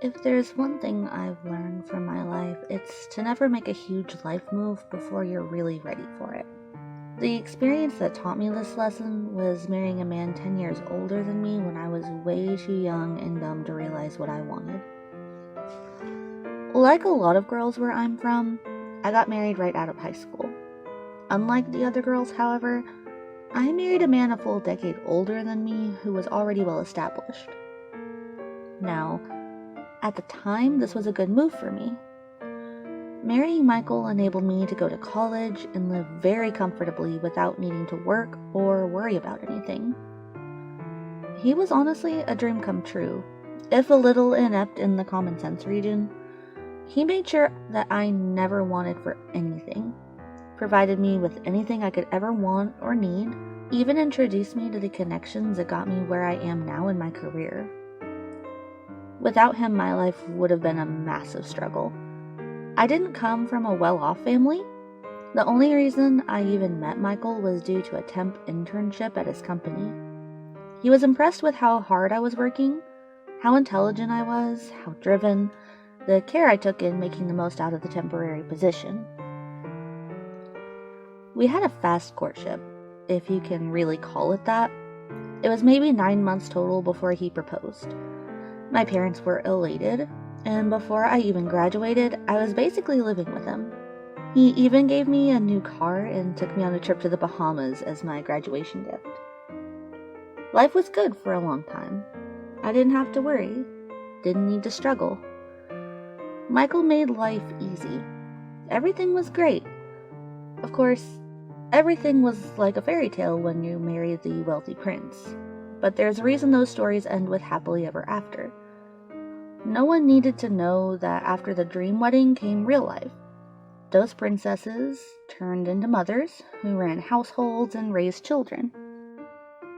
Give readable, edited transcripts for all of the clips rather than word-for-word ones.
If there's one thing I've learned from my life, it's to never make a huge life move before you're really ready for it. The experience that taught me this lesson was marrying a man 10 years older than me when I was way too young and dumb to realize what I wanted. Like a lot of girls where I'm from, I got married right out of high school. Unlike the other girls, however, I married a man a full decade older than me who was already well established. Now, at the time, this was a good move for me. Marrying Michael enabled me to go to college and live very comfortably without needing to work or worry about anything. He was honestly a dream come true. If a little inept in the common sense region, he made sure that I never wanted for anything, provided me with anything I could ever want or need, even introduced me to the connections that got me where I am now in my career. Without him, my life would have been a massive struggle. I didn't come from a well-off family. The only reason I even met Michael was due to a temp internship at his company. He was impressed with how hard I was working, how intelligent I was, how driven, the care I took in making the most out of the temporary position. We had a fast courtship, if you can really call it that. It was maybe 9 months total before he proposed. My parents were elated, and before I even graduated, I was basically living with him. He even gave me a new car and took me on a trip to the Bahamas as my graduation gift. Life was good for a long time. I didn't have to worry, didn't need to struggle. Michael made life easy. Everything was great. Of course, everything was like a fairy tale when you marry the wealthy prince, but there's a reason those stories end with happily ever after. No one needed to know that after the dream wedding came real life. Those princesses turned into mothers who ran households and raised children.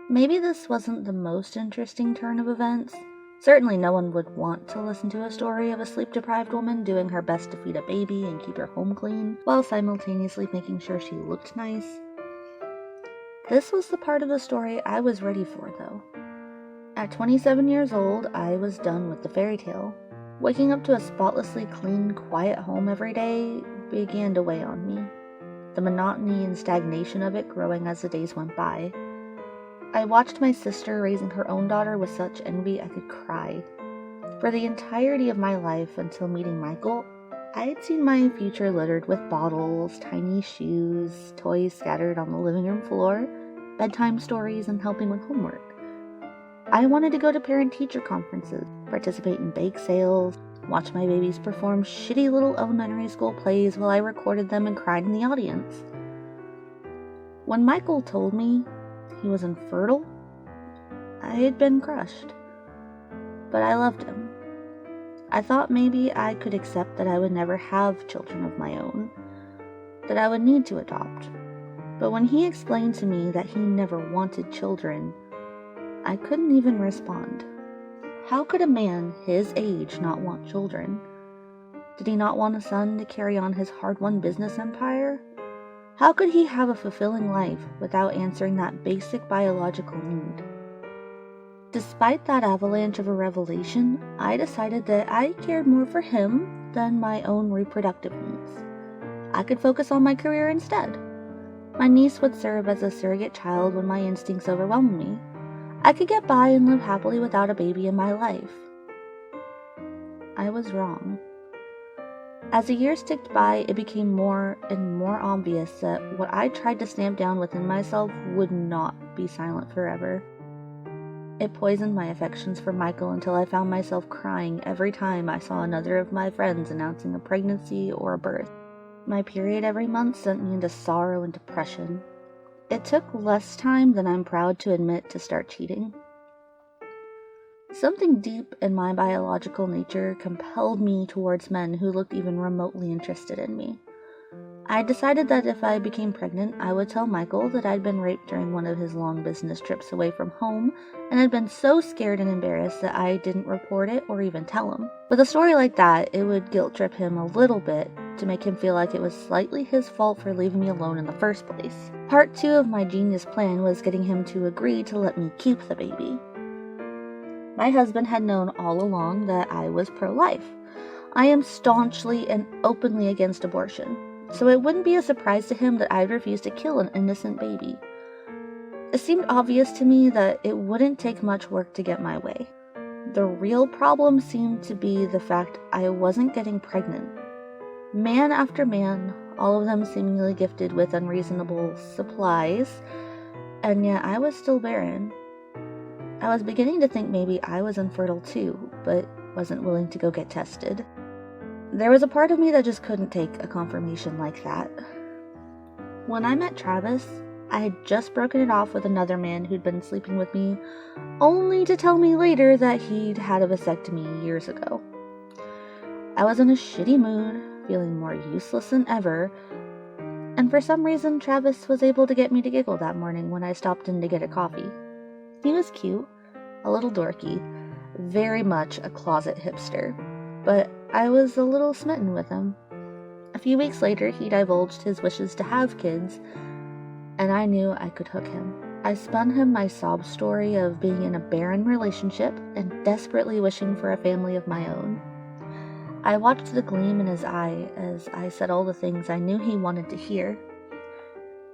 Maybe this wasn't the most interesting turn of events. Certainly no one would want to listen to a story of a sleep-deprived woman doing her best to feed a baby and keep her home clean, while simultaneously making sure she looked nice. This was the part of the story I was ready for, though. At 27 years old, I was done with the fairy tale. Waking up to a spotlessly clean, quiet home every day began to weigh on me, the monotony and stagnation of it growing as the days went by. I watched my sister raising her own daughter with such envy I could cry. For the entirety of my life until meeting Michael, I had seen my future littered with bottles, tiny shoes, toys scattered on the living room floor, bedtime stories, and helping with homework. I wanted to go to parent-teacher conferences, participate in bake sales, watch my babies perform shitty little elementary school plays while I recorded them and cried in the audience. When Michael told me he was infertile, I had been crushed. But I loved him. I thought maybe I could accept that I would never have children of my own, that I would need to adopt. But when he explained to me that he never wanted children, I couldn't even respond. How could a man his age not want children? Did he not want a son to carry on his hard-won business empire? How could he have a fulfilling life without answering that basic biological need? Despite that avalanche of a revelation, I decided that I cared more for him than my own reproductive needs. I could focus on my career instead. My niece would serve as a surrogate child when my instincts overwhelmed me. I could get by and live happily without a baby in my life. I was wrong. As the years ticked by, it became more and more obvious that what I tried to stamp down within myself would not be silent forever. It poisoned my affections for Michael until I found myself crying every time I saw another of my friends announcing a pregnancy or a birth. My period every month sent me into sorrow and depression. It took less time than I'm proud to admit to start cheating. Something deep in my biological nature compelled me towards men who looked even remotely interested in me. I decided that if I became pregnant, I would tell Michael that I'd been raped during one of his long business trips away from home, and had been so scared and embarrassed that I didn't report it or even tell him. With a story like that, it would guilt trip him a little bit to make him feel like it was slightly his fault for leaving me alone in the first place. Part 2 of my genius plan was getting him to agree to let me keep the baby. My husband had known all along that I was pro-life. I am staunchly and openly against abortion, so it wouldn't be a surprise to him that I'd refuse to kill an innocent baby. It seemed obvious to me that it wouldn't take much work to get my way. The real problem seemed to be the fact I wasn't getting pregnant. Man after man, all of them seemingly gifted with unreasonable supplies, and yet I was still barren. I was beginning to think maybe I was infertile too, but wasn't willing to go get tested. There was a part of me that just couldn't take a confirmation like that. When I met Travis, I had just broken it off with another man who'd been sleeping with me, only to tell me later that he'd had a vasectomy years ago. I was in a shitty mood, feeling more useless than ever, and for some reason Travis was able to get me to giggle that morning when I stopped in to get a coffee. He was cute, a little dorky, very much a closet hipster, but I was a little smitten with him. A few weeks later, he divulged his wishes to have kids, and I knew I could hook him. I spun him my sob story of being in a barren relationship and desperately wishing for a family of my own. I watched the gleam in his eye as I said all the things I knew he wanted to hear.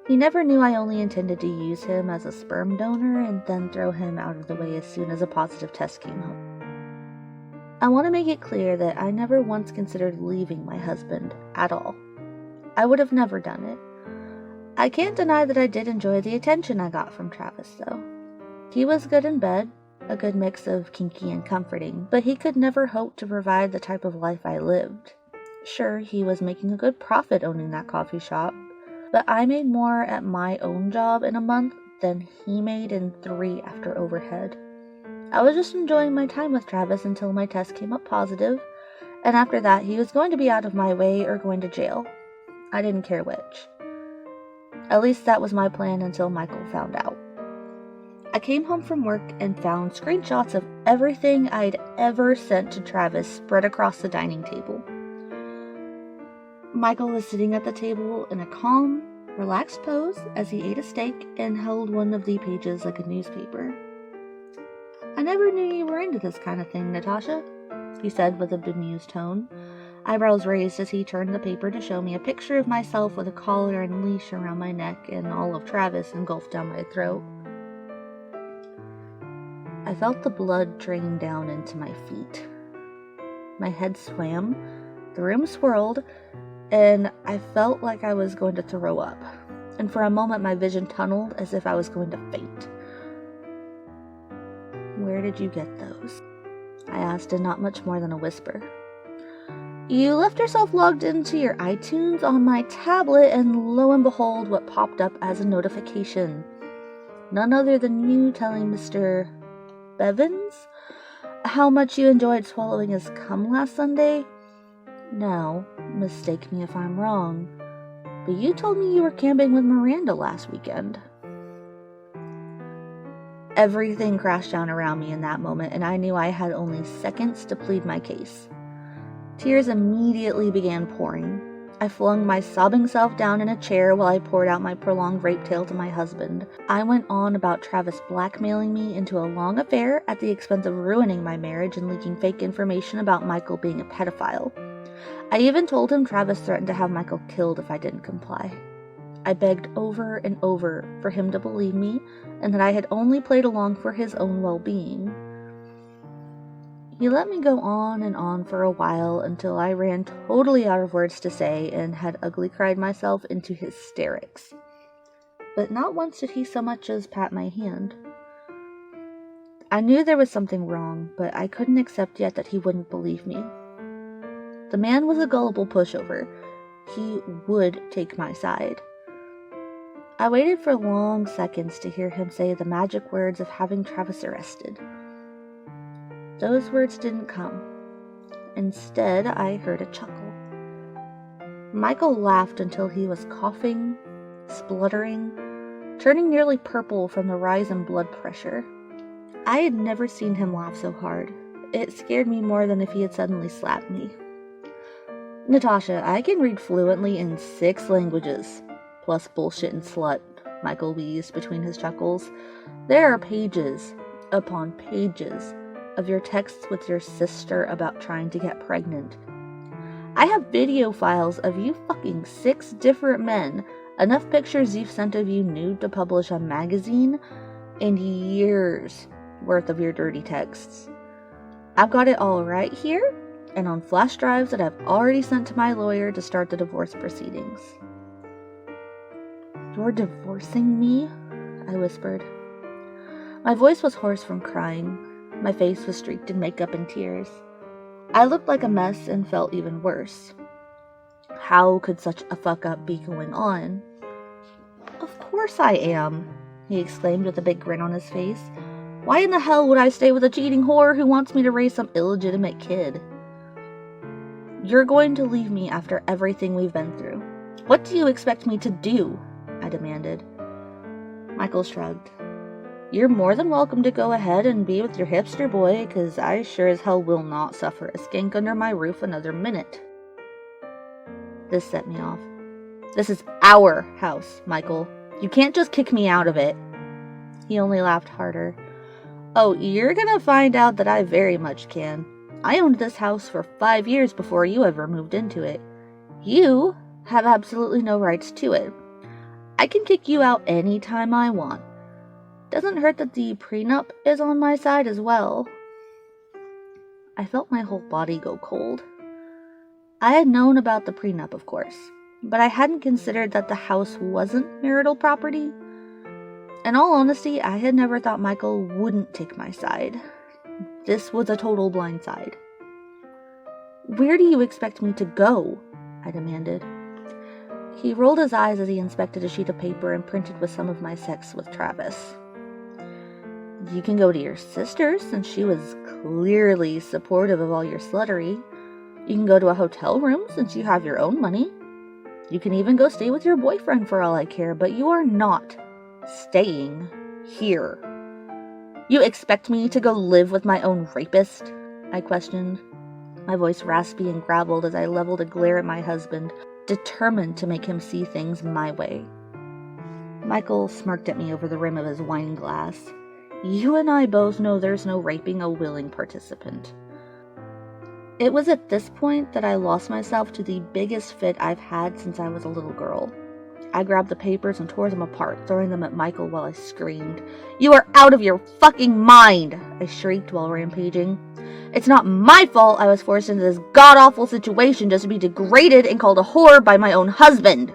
He never knew I only intended to use him as a sperm donor and then throw him out of the way as soon as a positive test came home. I want to make it clear that I never once considered leaving my husband at all. I would have never done it. I can't deny that I did enjoy the attention I got from Travis, though. He was good in bed, a good mix of kinky and comforting, but he could never hope to provide the type of life I lived. Sure, he was making a good profit owning that coffee shop, but I made more at my own job in a month than he made in 3 after overhead. I was just enjoying my time with Travis until my test came up positive, and after that he was going to be out of my way or going to jail. I didn't care which. At least that was my plan until Michael found out. I came home from work and found screenshots of everything I'd ever sent to Travis spread across the dining table. Michael was sitting at the table in a calm, relaxed pose as he ate a steak and held one of the pages like a newspaper. "I never knew you were into this kind of thing, Natasha," he said with a bemused tone, eyebrows raised as he turned the paper to show me a picture of myself with a collar and leash around my neck and all of Travis engulfed down my throat. I felt the blood drain down into my feet. My head swam, the room swirled, and I felt like I was going to throw up, and for a moment my vision tunneled as if I was going to faint. "Where did you get those?" I asked in not much more than a whisper. "You left yourself logged into your iTunes on my tablet, and lo and behold, what popped up as a notification. None other than you telling Mr. Bevins how much you enjoyed swallowing his cum last Sunday. Now, mistake me if I'm wrong, but you told me you were camping with Miranda last weekend." Everything crashed down around me in that moment, and I knew I had only seconds to plead my case. Tears immediately began pouring. I flung my sobbing self down in a chair while I poured out my prolonged rape tale to my husband. I went on about Travis blackmailing me into a long affair at the expense of ruining my marriage and leaking fake information about Michael being a pedophile. I even told him Travis threatened to have Michael killed if I didn't comply. I begged over and over for him to believe me and that I had only played along for his own well-being. He let me go on and on for a while until I ran totally out of words to say and had ugly cried myself into hysterics. But not once did he so much as pat my hand. I knew there was something wrong, but I couldn't accept yet that he wouldn't believe me. The man was a gullible pushover. He would take my side. I waited for long seconds to hear him say the magic words of having Travis arrested. Those words didn't come. Instead, I heard a chuckle. Michael laughed until he was coughing, spluttering, turning nearly purple from the rise in blood pressure. I had never seen him laugh so hard. It scared me more than if he had suddenly slapped me. "Natasha, I can read fluently in 6 languages, plus bullshit and slut," Michael wheezed between his chuckles. "There are pages upon pages of your texts with your sister about trying to get pregnant. I have video files of you fucking 6 different men, enough pictures you've sent of you nude to publish a magazine, and years worth of your dirty texts. I've got it all right here, and on flash drives that I've already sent to my lawyer to start the divorce proceedings. You're divorcing me? I whispered. My voice was hoarse from crying. My face was streaked in makeup and tears. I looked like a mess and felt even worse. How could such a fuck-up be going on? Of course I am, he exclaimed with a big grin on his face. Why in the hell would I stay with a cheating whore who wants me to raise some illegitimate kid? You're going to leave me after everything we've been through. What do you expect me to do? I demanded. Michael shrugged. You're more than welcome to go ahead and be with your hipster boy, 'cause I sure as hell will not suffer a skank under my roof another minute. This set me off. This is our house, Michael. You can't just kick me out of it. He only laughed harder. Oh, you're gonna find out that I very much can. I owned this house for 5 years before you ever moved into it. You have absolutely no rights to it. I can kick you out any time I want. Doesn't hurt that the prenup is on my side as well. I felt my whole body go cold. I had known about the prenup, of course, but I hadn't considered that the house wasn't marital property. In all honesty, I had never thought Michael wouldn't take my side. This was a total blindside. Where do you expect me to go? I demanded. He rolled his eyes as he inspected a sheet of paper and printed with some of my sex with Travis. You can go to your sister, since she was clearly supportive of all your sluttery. You can go to a hotel room, since you have your own money. You can even go stay with your boyfriend for all I care, but you are not staying here. You expect me to go live with my own rapist? I questioned. My voice raspy and graveled as I leveled a glare at my husband, determined to make him see things my way. Michael smirked at me over the rim of his wine glass. You and I both know there's no raping a willing participant. It was at this point that I lost myself to the biggest fit I've had since I was a little girl. I grabbed the papers and tore them apart, throwing them at Michael while I screamed. You are out of your fucking mind! I shrieked while rampaging. It's not my fault I was forced into this god-awful situation just to be degraded and called a whore by my own husband.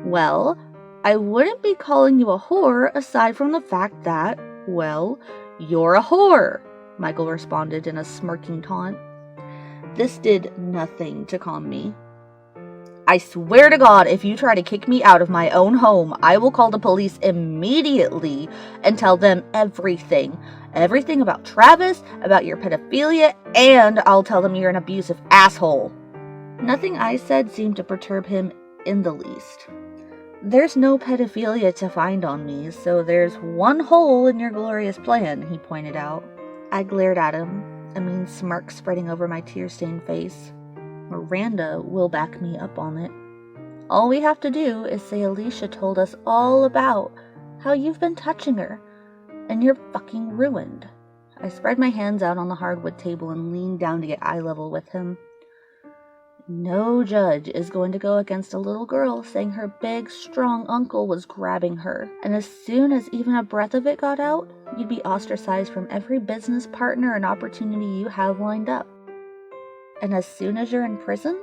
Well, I wouldn't be calling you a whore aside from the fact that, well, you're a whore, Michael responded in a smirking taunt. This did nothing to calm me. I swear to God, if you try to kick me out of my own home, I will call the police immediately and tell them everything. Everything about Travis, about your pedophilia, and I'll tell them you're an abusive asshole. Nothing I said seemed to perturb him in the least. There's no pedophilia to find on me, so there's one hole in your glorious plan, he pointed out. I glared at him, a mean smirk spreading over my tear-stained face. Miranda will back me up on it. All we have to do is say Alicia told us all about how you've been touching her, and you're fucking ruined. I spread my hands out on the hardwood table and leaned down to get eye level with him. No judge is going to go against a little girl saying her big, strong uncle was grabbing her, and as soon as even a breath of it got out, you'd be ostracized from every business partner and opportunity you have lined up. And as soon as you're in prison,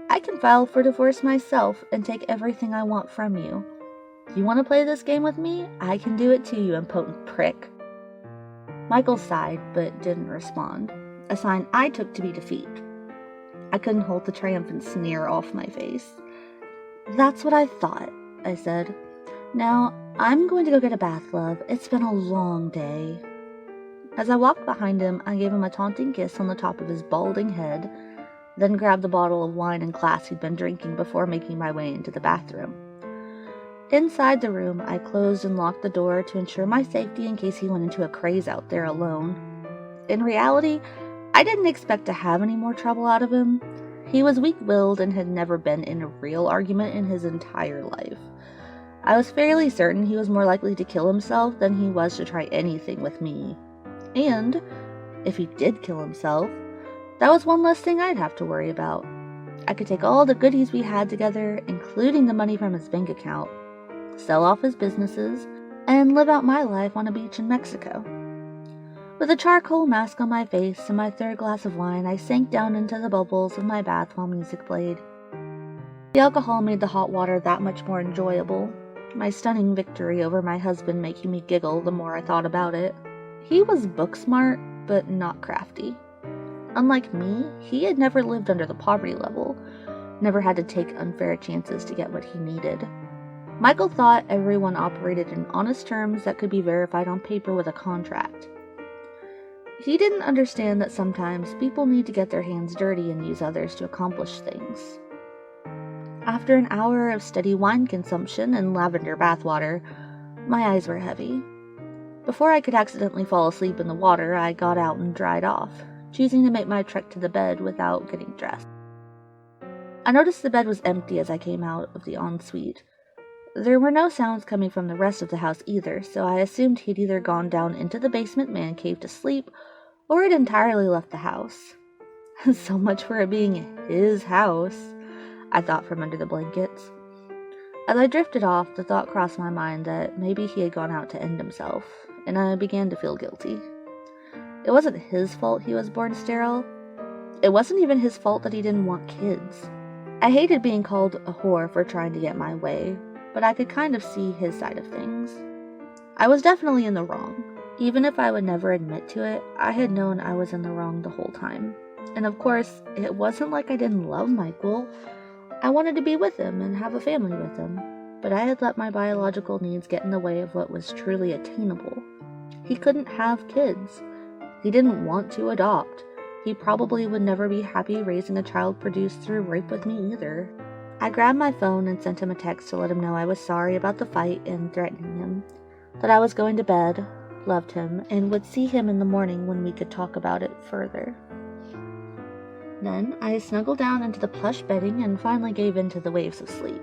I can file for divorce myself and take everything I want from you. You want to play this game with me? I can do it too, you impotent prick. Michael sighed, but didn't respond, a sign I took to be defeat. I couldn't hold the triumphant sneer off my face. That's what I thought, I said. Now, I'm going to go get a bath, love. It's been a long day. As I walked behind him, I gave him a taunting kiss on the top of his balding head, then grabbed the bottle of wine and glass he'd been drinking before making my way into the bathroom. Inside the room, I closed and locked the door to ensure my safety in case he went into a craze out there alone. In reality, I didn't expect to have any more trouble out of him. He was weak-willed and had never been in a real argument in his entire life. I was fairly certain he was more likely to kill himself than he was to try anything with me. And If he did kill himself, that was one less thing I'd have to worry about. I could take all the goodies we had together, including the money from his bank account, sell off his businesses, and live out my life on a beach in Mexico. With a charcoal mask on my face and my third glass of wine, I sank down into the bubbles of my bath while music played. The alcohol made the hot water that much more enjoyable, my stunning victory over my husband making me giggle the more I thought about it. He was book smart, but not crafty. Unlike me, he had never lived under the poverty level, never had to take unfair chances to get what he needed. Michael thought everyone operated in honest terms that could be verified on paper with a contract. He didn't understand that sometimes people need to get their hands dirty and use others to accomplish things. After an hour of steady wine consumption and lavender bathwater, my eyes were heavy. Before I could accidentally fall asleep in the water, I got out and dried off, choosing to make my trek to the bed without getting dressed. I noticed the bed was empty as I came out of the ensuite. There were no sounds coming from the rest of the house either, so I assumed he'd either gone down into the basement man cave to sleep, or had entirely left the house. So much for it being his house, I thought from under the blankets. As I drifted off, the thought crossed my mind that maybe he had gone out to end himself, and I began to feel guilty. It wasn't his fault he was born sterile. It wasn't even his fault that he didn't want kids. I hated being called a whore for trying to get my way, but I could kind of see his side of things. I was definitely in the wrong. Even if I would never admit to it, I had known I was in the wrong the whole time. And of course, it wasn't like I didn't love Michael. I wanted to be with him and have a family with him, but I had let my biological needs get in the way of what was truly attainable. He couldn't have kids. He didn't want to adopt. He probably would never be happy raising a child produced through rape with me either. I grabbed my phone and sent him a text to let him know I was sorry about the fight and threatening him, that I was going to bed, loved him, and would see him in the morning when we could talk about it further. Then I snuggled down into the plush bedding and finally gave in to the waves of sleep.